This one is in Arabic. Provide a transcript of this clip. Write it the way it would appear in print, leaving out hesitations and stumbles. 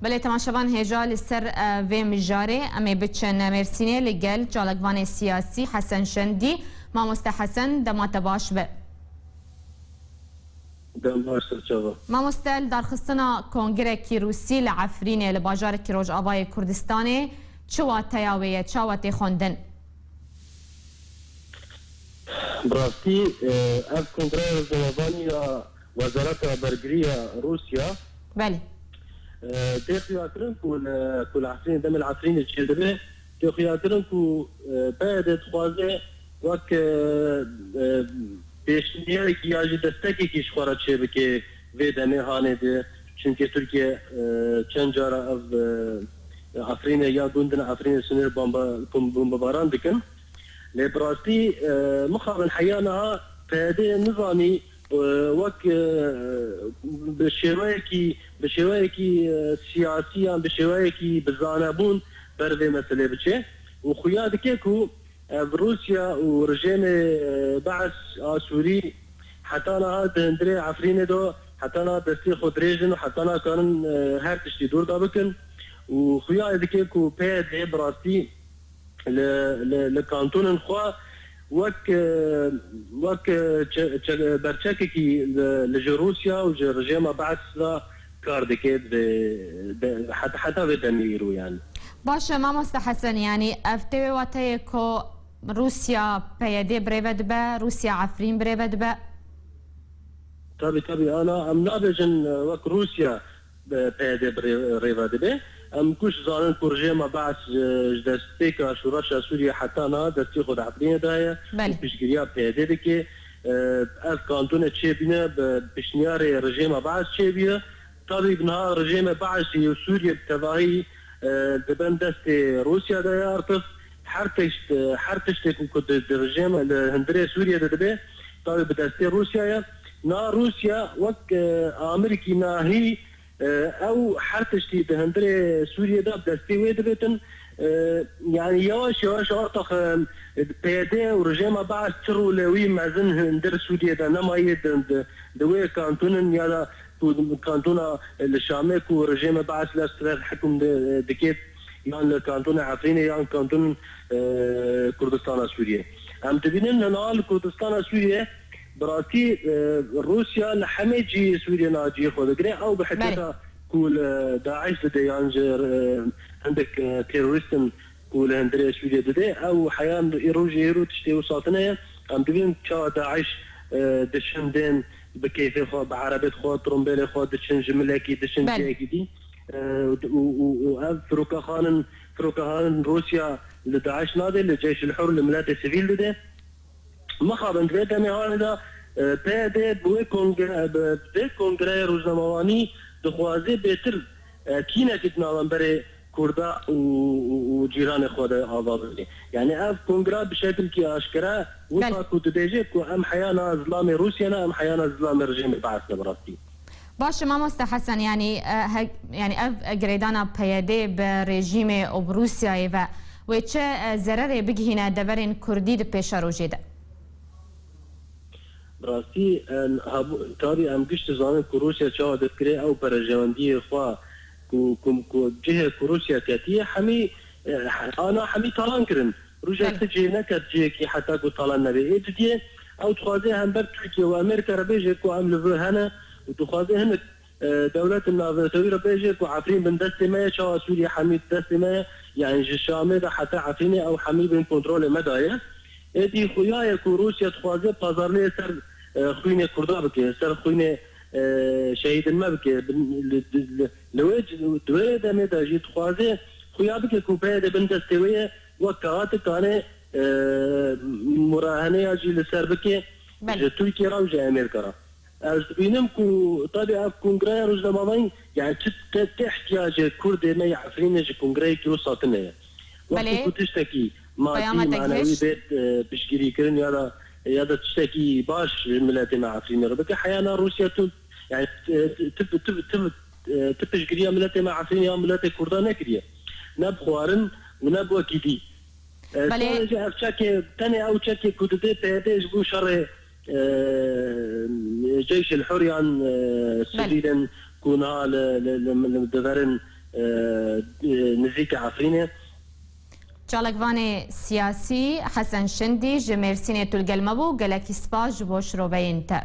بله تماشاوان هجا لسر و مجاره امی بچن مرسینه لگل جالگوان سیاسی حسن شندی ماموستا حسن دمات باش به ماموستا درخستنا کنگره کی روسی لعفرینه لباجار کی روج آوای کردستانه چوا تیاویه چوا تی خوندن براستی اف کنگره زمانی وزارت برگریه روسیا بله تخياترن كل عفرين دم العفرين الشيلدبه تخياترن كو بعد تخوازه وك بيشنيه كي يجي دستكي كي شخورات شبكه في دمي هانه ده çünkü Türkiye çen cara عفرين يا گوندن عفرين سنر بمباران دكن لبراستی مخابن حيانا فهذه نظامي وك بشوایکی سیاسیان بشوایکی بزانبون بر و مسئله بچه و خویاد که کو روسیا و رژیم بعث سوری حتی نه دندره عفرین دو حتی نه دستی خود رژن و حتی نه کارن هر تشتی دور دا بکن و خویاد که کو پیده براستی لکانتون خواه وك برشكي لروسيا وجرجيما بعد لا كاردكيد حتى بدميرو يعني باشه ماموستا حسن يعني افتوي واتيكو روسيا بيدي بريفد با روسيا عفرين بريفد با طبي انا ام نابجن وك روسيا بيدي بريفد با ام كوش زانن كورجيما بعد دستيكا شوراشا سوريا حتى انا دستي خود عفرين دايا بشكريا بيدي دكي اف كانتون تشيبينا بشنيار رجيما بعد تشيبيا طبي بنها رجيما بعد سوريا بتباهي دبن دستي روسيا دايا ارتف حرتشت كنت الرجيم الهندري سوريا دبي طبي بدستي روسيا نا روسيا وك امريكي نا هي او حرتشتي بهندري سوريا ده بدستي ويدبتن يعني يواش ارتخ بيدي ورجيما بعد ترو لوي مازن هندر سوريا ده نما يد دوي كانتون يا كانتونا الشامي كو رجيما بعد لا حكم دكيت يعني كانتون عفريني يعني كانتون كردستان سوريا عم تبينين نال كردستان سوريا براسي روسيا لحميجي سوريا ناجي خودغري او بحكيتها كول داعش دي يعني عندك تيروريستن كول هندري سوريا دي او حيان يروجي تشتي وساطنيه عم تبين تشا داعش دشندين بكيف خو بعربي خو ترومبيلي خو دشن جملكي دشن جاكي دي وفروكا خان روسيا لداعش نادي للجيش الحر للملاذ السيفيل ده مخابن بيتا مهاندا بيدي بوي كونغري روزنامواني دخوازي بيتر كينا كتنا بري كردا وجيران خود آزاد يعني اف كونغرا بشكل كي اشكرا وصا كنت ديجي كو ام حيانا ظلام روسيا ام حيانا ظلام رجيم بعث براسي باشه ماموستا حسن يعني اف جريدانا بيدي برجيم او بروسيا و چه ضرر بگهینه دورین کردی د پیشاروجی ده براستی تاری ام گشت زانن روسیا چا دکره او پرجواندی خوا کو جهه روسیا کتی حمی انا حمی طالان کرن روجا تجي نكت جيكي حتى كو طالان نبي ادي او تخازي هم بر تركيا وامريكا ربيجي كو عملوا هنا وتخازي هنا دولة النافذة ربيجي كو عفرين بن دستي ما شا سوريا حميد دستي ما يعني الشامي حتى عفريني او حمي بين كنترول مدايا ادي خويا كو روسيا تخازي بازار لي سر خويني كردا بك سر خويني شهيد ما بك لوج دويد مدا جي تخازي خويا بك كو بيد بن دستي وكات كان مراهنه اجي لسر بك تركيا راوجه امريكا از بینم کو طبعا کنگره روزنامه‌ای يعني تحتاج كرد ما يعرفين کنگره کی وساطنه وقت کو تشتكي ما معنوي بيت بشكري كرن يا دا تشتكي باش ملاتي ما عارفين ربك حيانا روسيا يعني تبشكريا ملاتي ما عارفين يا ملاتي كردان كريا نبخوارن ونبوا كيدي بله تشكي ثاني او تشكي كنت تهديش بو شر جيش الحر يعني سبيلا كونها لدفرن نزیک عفرینه. چالکوان سیاسی حسن شندی جمرسینه تلگلمبو گلکی سپاس جبوش رو بینته.